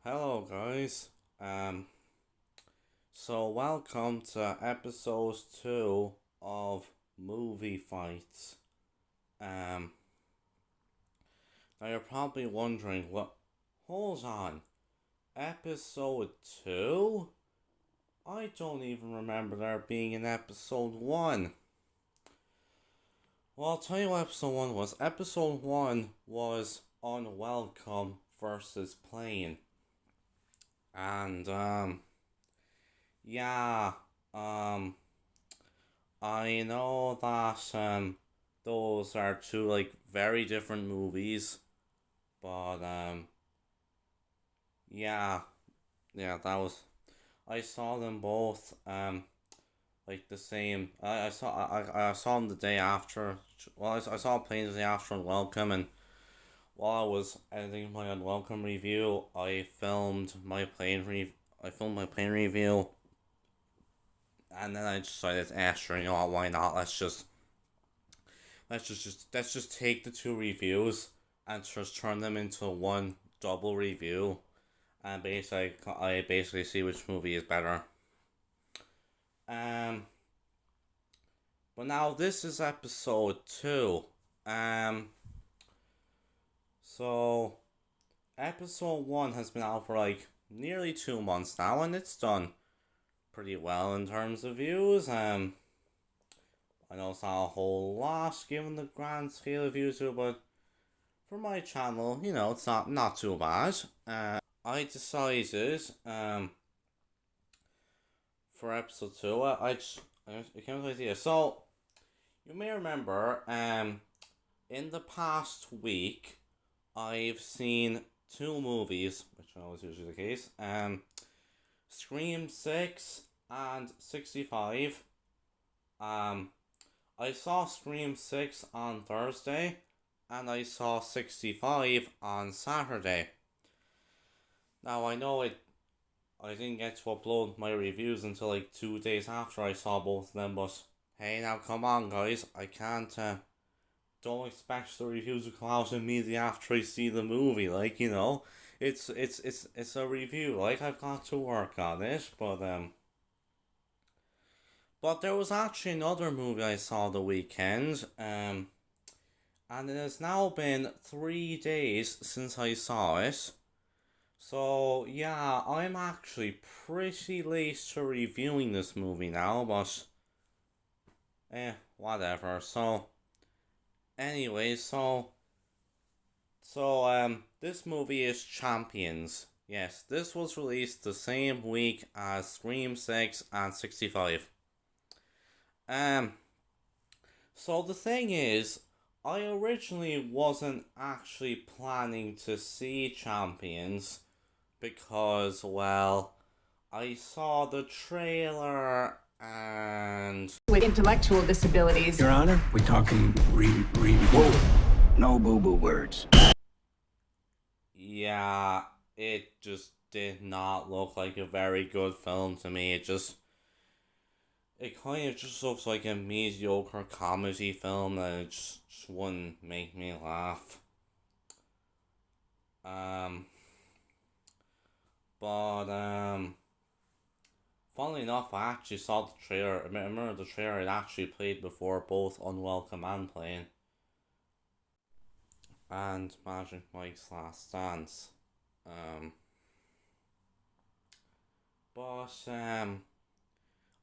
Hello guys. Um welcome to episode 2 of Movie Fights. Um Now you're probably wondering what hold on. Episode 2? I don't even remember there being an episode 1. Well, I'll tell you what episode 1 was. Episode 1 was Unwelcome versus Plane. And yeah, um I know that those are two like very different movies, but yeah, that was I saw them both like the same. I saw them the day after. Well, I saw Planes the day after Unwelcome, and while I was editing my Unwelcome review, I filmed my plane review, and then I decided, sure, you know what, why not? Let's just take the two reviews and just turn them into one double review, and I basically see which movie is better. Um, but now this is episode 2. Um, so episode 1 has been out for like nearly 2 months now, and it's done pretty well in terms of views. I know it's not a whole lot given the grand scale of views, but for my channel, it's not too bad. I decided for episode 2, I came with an idea. So you may remember in the past week I've seen two movies, which I know is usually the case. Scream 6 and 65. I saw Scream 6 on Thursday, and I saw 65 on Saturday. Now, I know I didn't get to upload my reviews until like 2 days after I saw both of them, but hey, now come on, guys. I can't, don't expect the reviews to come out immediately after I see the movie. Like, it's a review. Like, I've got to work on it, but there was actually another movie I saw the weekend, and it has now been 3 days since I saw it. So, yeah, I'm actually pretty late to reviewing this movie now, but, whatever. So, anyway, this movie is Champions. Yes, this was released the same week as Scream 6 and 65. Um, so the thing is, I originally wasn't actually planning to see Champions because, well, I saw the trailer and with intellectual disabilities. Your Honor, we're talking whoa. No boo-boo words. yeah, it just did not look like a very good film to me. It kind of just looks like a mediocre comedy film that just wouldn't make me laugh. Um, but funnily enough, I actually saw the trailer. I remember the trailer it actually played before both Unwelcome and Plane and Magic Mike's Last Dance. Um, but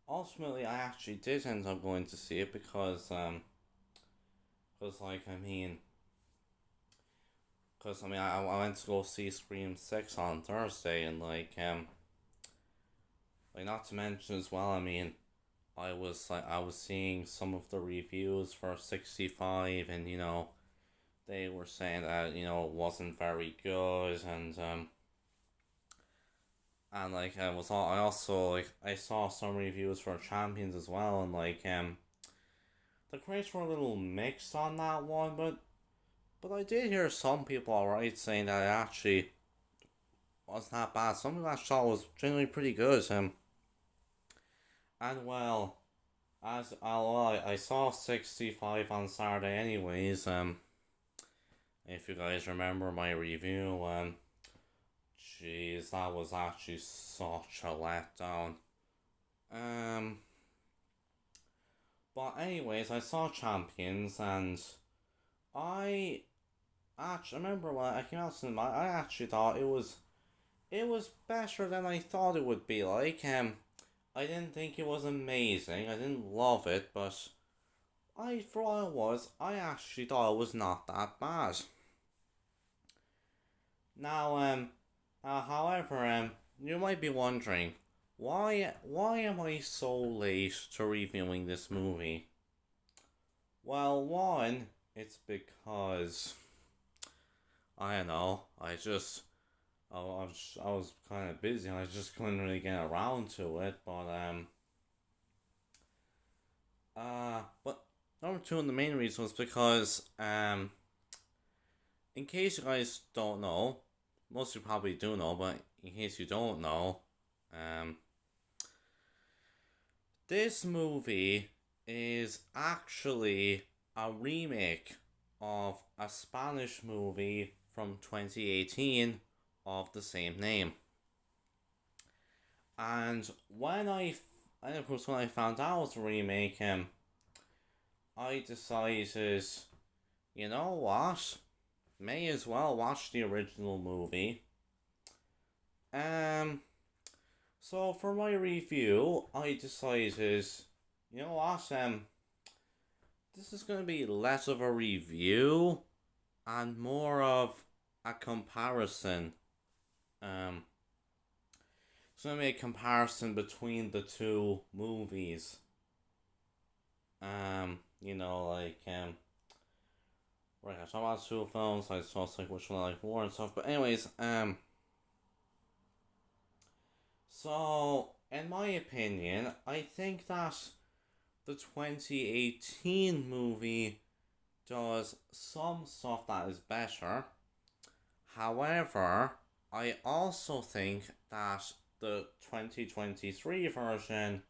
ultimately, I actually did end up going to see it because like I went to go see Scream 6 on Thursday, and not to mention as well, I was seeing some of the reviews for 65, and they were saying that it wasn't very good, and I also I saw some reviews for Champions as well, and the grades were a little mixed on that one, but I did hear some people alright saying that it actually wasn't that bad. Some of that shot was generally pretty good. And well, I saw 65 on Saturday anyways. If you guys remember my review, Jeez, that was actually such a letdown. Um, but anyways, I saw Champions, and I actually remember when I came out to cinema. I actually thought it was better than I thought it would be. I didn't think it was amazing. I didn't love it, but for all it was, I actually thought it was not that bad. Now, however, you might be wondering, why am I so late to reviewing this movie? Well, one, it's because I don't know. I was kind of busy. I just couldn't really get around to it. But number two, and the main reason was because in case you guys don't know, most of you probably do know, but in case you don't know, um, this movie is actually a remake of a Spanish movie from 2018 of the same name. And of course, when I found out it was a remake, I decided, you know what, may as well watch the original movie. So for my review, I decided, you know what, this is gonna be less of a review and more of a comparison. Um, it's gonna be a comparison between the two movies. Right, I saw about two films. I saw like which one I like more and stuff. But anyways, so in my opinion, I think that the 2018 movie does some stuff that is better. However, I also think that the 2023 version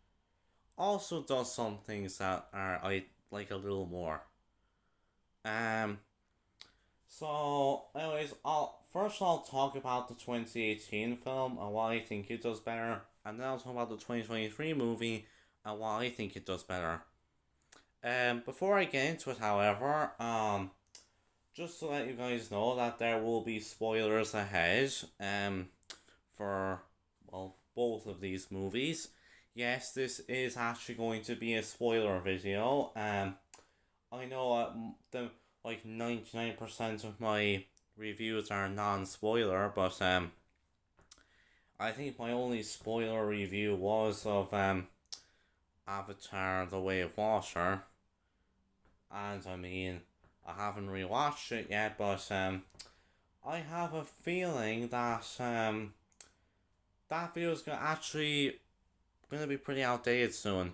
also does some things that I like a little more. So anyways, I'll talk about the 2018 film and why I think it does better, and then I'll talk about the 2023 movie and why I think it does better. Before I get into it, however, just to let you guys know that there will be spoilers ahead, for, well, both of these movies. Yes, this is actually going to be a spoiler video. I know the 99% of my reviews are non-spoiler, but I think my only spoiler review was of Avatar: The Way of Water, and I mean, I haven't rewatched it yet, but I have a feeling that that video is gonna be pretty outdated soon.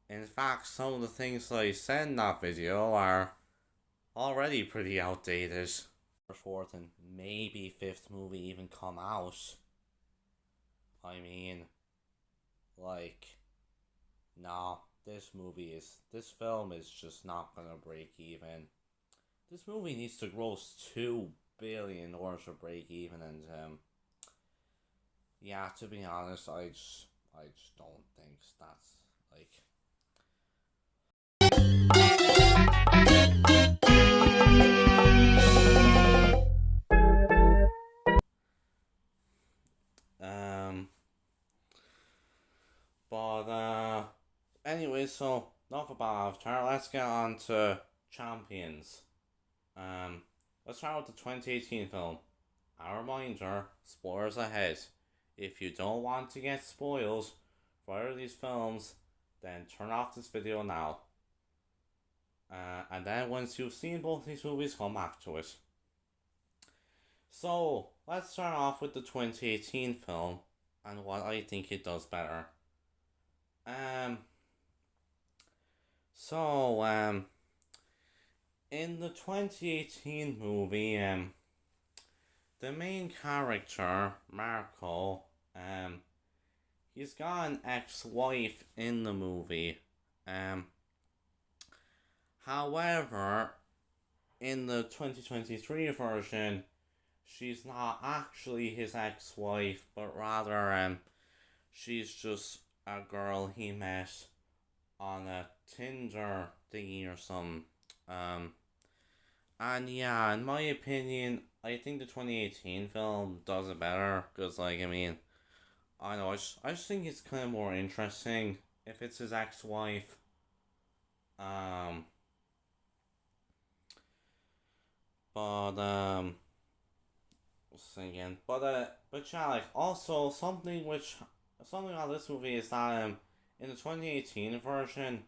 In fact, some of the things that I said in that video are already pretty outdated. Fourth and maybe fifth movie even come out. I mean, like, nah, this film is just not gonna break even. This movie needs to gross 2 billion in order to break even, and yeah, to be honest, I just don't think that's like. But anyway, so enough about Avatar. Let's get on to Champions. Let's start with the 2018 film. A reminder: spoilers ahead. If you don't want to get spoils for either of these films, then turn off this video now. And then once you've seen both these movies, come back to it. So let's start off with the 2018 film and what I think it does better. So in the 2018 movie, the main character, Marco, he's got an ex-wife in the movie. However, in the 2023 version, she's not actually his ex-wife, but rather she's just a girl he met on a Tinder thingy or something. Um, and yeah, in my opinion, I think the 2018 film does it better because, like, I mean, I know, I just think it's kind of more interesting if it's his ex-wife. Um, but again, but yeah, like also something on this movie is that in the 2018 version,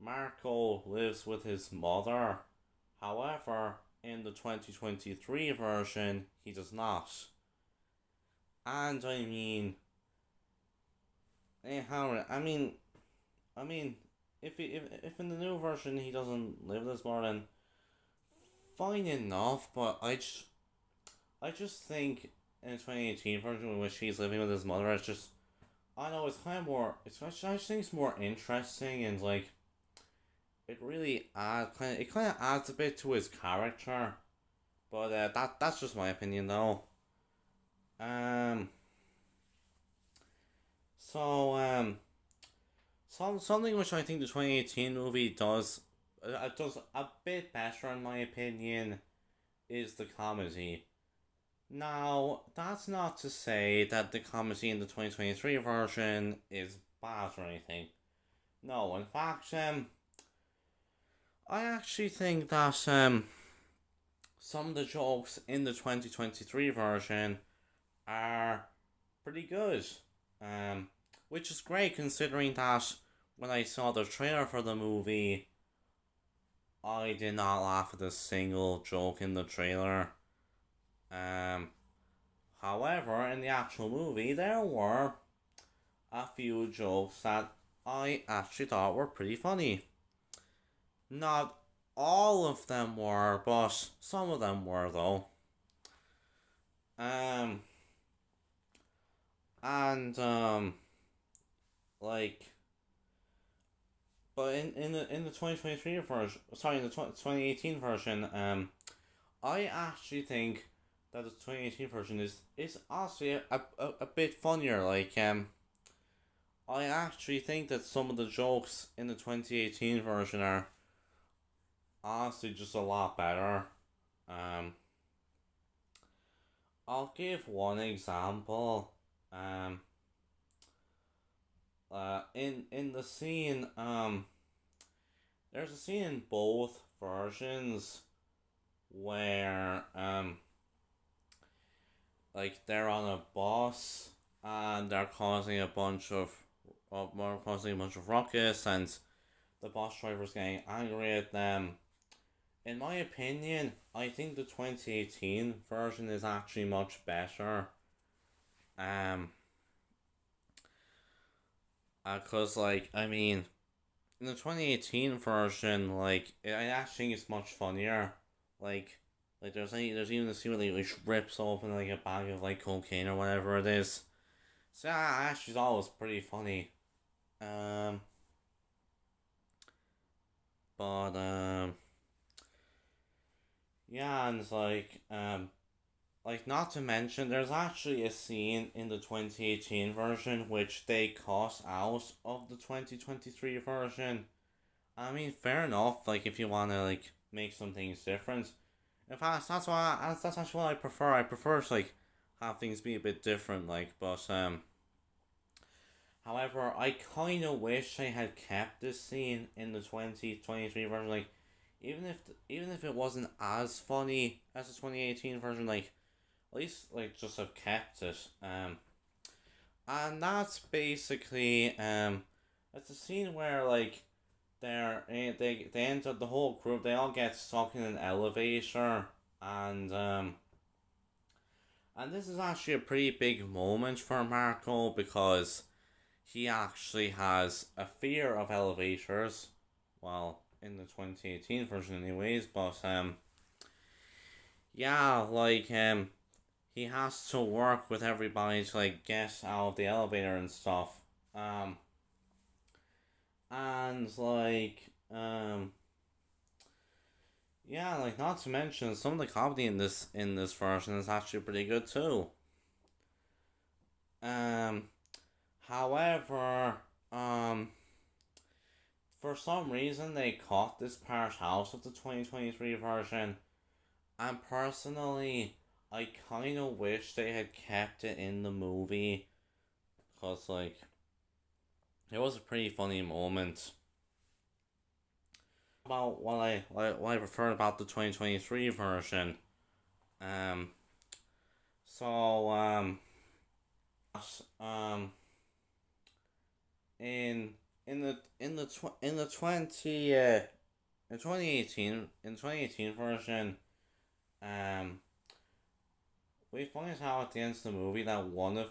Marco lives with his mother. However, in the 2023 version, he does not. And I mean, how I mean, if in the new version he doesn't live with his mother, then fine enough. But I just think in the 2018 version in which he's living with his mother, it's just I know it's kind of more. I just think it's more interesting and like it kind of adds a bit to his character. But that's just my opinion though. Um. So something which I think the 2018 movie does a bit better in my opinion is the comedy. Now, that's not to say that the comedy in the 2023 version is bad or anything. No, in fact, I actually think that some of the jokes in the 2023 version are pretty good. Um, which is great considering that when I saw the trailer for the movie, I did not laugh at a single joke in the trailer. Um, However, in the actual movie, there were a few jokes that I actually thought were pretty funny. Not all of them were, but some of them were though. Um, and like, but in the 2023 version, sorry, in the 2018 version, I actually think that the 2018 version is honestly a bit funnier. Like, I actually think that some of the jokes in the 2018 version are honestly just a lot better. Um, I'll give one example. Um, in the scene, there's a scene in both versions where like they're on a bus and they're causing a bunch of ruckus, and the bus driver's getting angry at them. In my opinion, I think the 2018 version is actually much better. Um, cause like I mean, in the 2018 version, like I actually think it's much funnier. Like, there's even a scene where he rips open like a bag of like cocaine or whatever it is. So yeah, I actually thought it was pretty funny. Um, but yeah, and it's like not to mention, there's actually a scene in the 2018 version which they cut out of the 2023 version. I mean, fair enough. Like, if you want to like make some things different. In fact, that's actually what I prefer. I prefer to like have things be a bit different. Like, but. However, I kind of wish I had kept this scene in the 2023 version. Like, even if it wasn't as funny as the 2018 version, like at least like just have kept it. And that's basically it's a scene where like they end up the whole group, they all get stuck in an elevator, and this is actually a pretty big moment for Marco because he actually has a fear of elevators. Well, in the 2018 version anyways, but yeah, like he has to work with everybody to like get out of the elevator and stuff. And like yeah, like not to mention some of the comedy in this version is actually pretty good too. Um, however, um, for some reason they cut this part out of the 2023 version, and personally, I kind of wish they had kept it in the movie, cause like it was a pretty funny moment. About what I prefer about the 2023 version. Um, so um, in in the 2018 version, um, we find out at the end of the movie that one of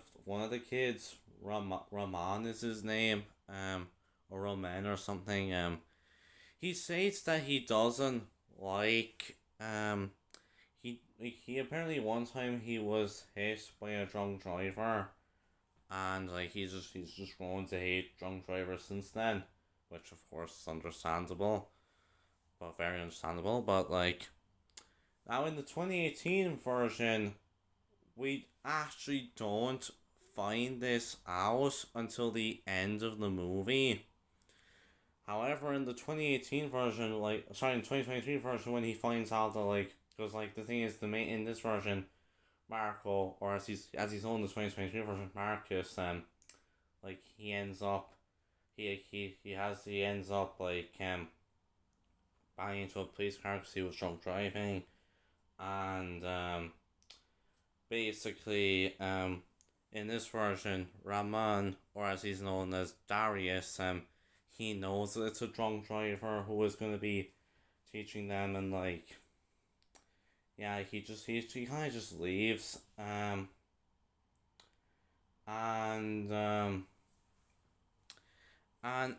the kids, Raman is his name, or Roman or something. He states that he doesn't like he apparently one time he was hit by a drunk driver, and like he's just grown to hate drunk drivers since then, which of course is understandable, but very understandable. But like now in the 2018 version, we actually don't find this out until the end of the movie. However, in the 2018 version, in 2023 version, when he finds out that, like, because, like, the thing is, the main, in this version, Marco, or as he's known in the 2023 version, Marcus, like, he ends up, he ends up, like, banging into a police car because he was drunk driving, and, basically, in this version, Rahman, or as he's known as Darius, he knows that it's a drunk driver who is going to be teaching them, and like, yeah, he kind of just leaves, and and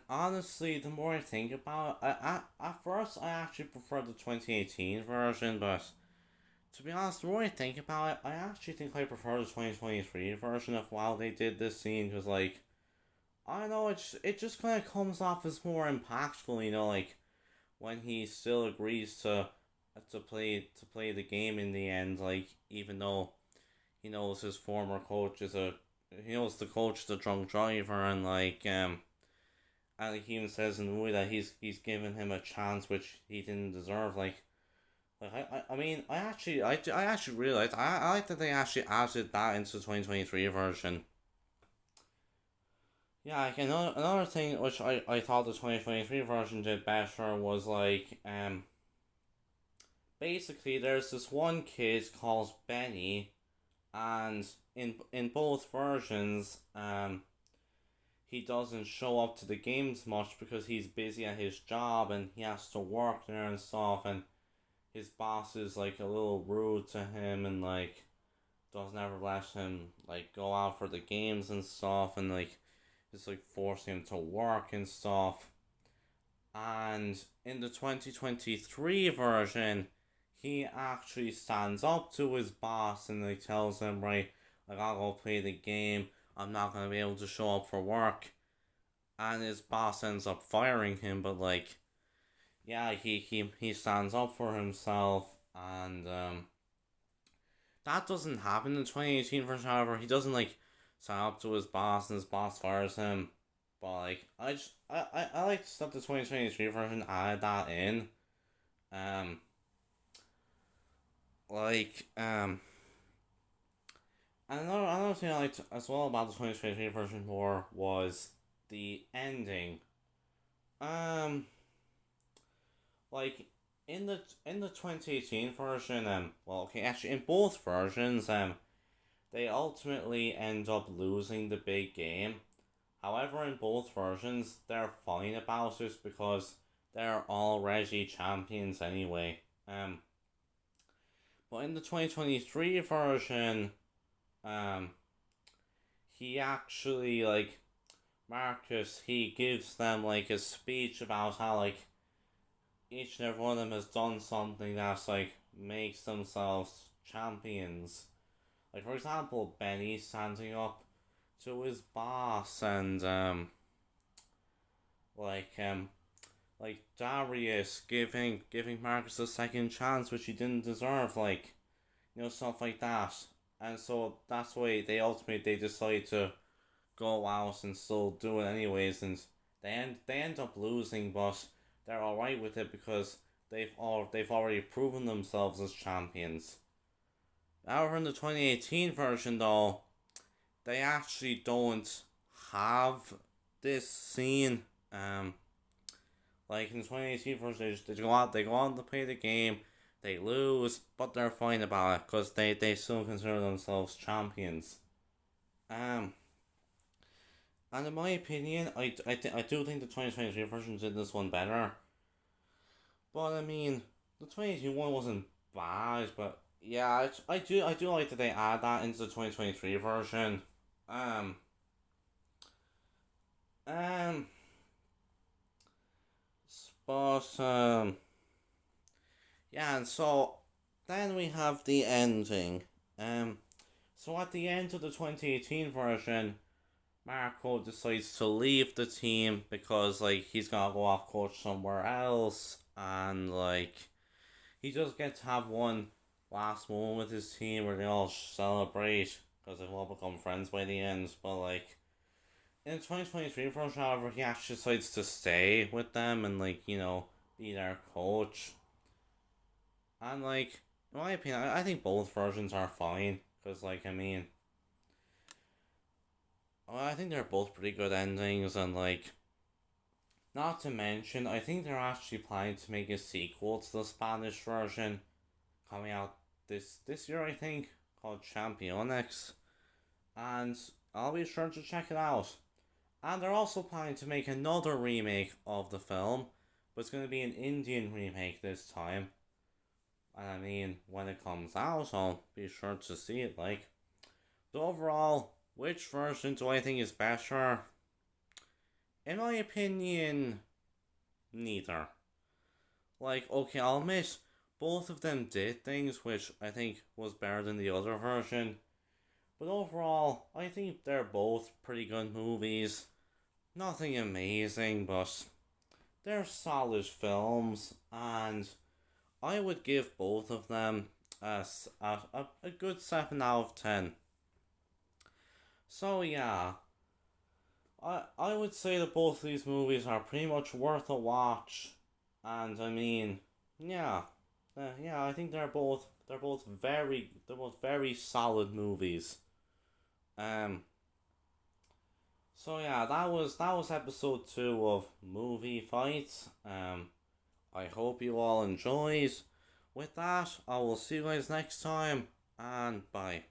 honestly, the more I think about it, at first I actually prefer the 2018 version, but to be honest, the more I think about it, I actually think I prefer the 2023 version of while they did this scene, because like, I don't know, it just kind of comes off as more impactful, you know, like when he still agrees to play the game in the end, like even though he knows his former coach is a he knows the coach is a drunk driver, and like and he even says in the movie that he's given him a chance which he didn't deserve, I mean I actually realized I like that they actually added that into the 2023 version. Yeah, like another thing which I thought the 2023 version did better was like basically there's this one kid called Benny, and in both versions he doesn't show up to the games much because he's busy at his job and he has to work there and stuff, and his boss is like a little rude to him and like doesn't ever let him like go out for the games and stuff, and like it's like forcing him to work and stuff. And in the 2023 version, he actually stands up to his boss and like tells him, right, like I'll go play the game. I'm not gonna be able to show up for work. And his boss ends up firing him, but like yeah, he stands up for himself, and that doesn't happen in 2018 version, however. He doesn't like stand up to his boss and his boss fires him. But like I like stuff the 2023 version added that in. Um like and another thing I liked as well about the 2023 version more was the ending. Um like in the 2018 version, well okay, actually in both versions, they ultimately end up losing the big game. However, in both versions, they're fine about it because they're already champions anyway. But in the 2023 version, um, he actually, like, Marcus, he gives them, like, a speech about how, like, each and every one of them has done something that's, like, makes themselves champions. Like, for example, Benny standing up to his boss, and like like Darius giving Marcus a second chance, which he didn't deserve, like, stuff like that. And so that's why they decide to go out and still do it anyways, and they end up losing, but they're alright with it because they've already proven themselves as champions. However, in the 2018 version though, they actually don't have this scene. Like in the 2018 version, they go out to play the game, they lose, but they're fine about it because they still consider themselves champions. Um, and in my opinion, I do think the 2023 version did this one better. But I mean, the 2018 one wasn't bad, but yeah, I do like that they add that into the 2023 version. Um, um, but yeah, and so then we have the ending. So at the end of the 2018 version, Marco decides to leave the team because like he's gonna go off coach somewhere else, and like he just gets to have one last moment with his team where they all celebrate because they've all become friends by the end. But like in the 2023 version, however, he actually decides to stay with them and like be their coach. And like in my opinion, I think both versions are fine because like I think they're both pretty good endings, and like, not to mention, I think they're actually planning to make a sequel to the Spanish version coming out this year, I think, called Championix, and I'll be sure to check it out. And they're also planning to make another remake of the film, but it's going to be an Indian remake this time. And I mean, when it comes out, I'll be sure to see it, like. But overall, which version do I think is better? In my opinion, neither. Like, okay, I'll admit, both of them did things which I think was better than the other version. But overall, I think they're both pretty good movies. Nothing amazing, but they're solid films, and I would give both of them a good 7 out of 10. So yeah, I would say that both of these movies are pretty much worth a watch, and I mean, yeah, yeah, I think they're both very solid movies. Um. So yeah, that was episode 2 of Movie Fights. I hope you all enjoyed. With that, I will see you guys next time, and bye.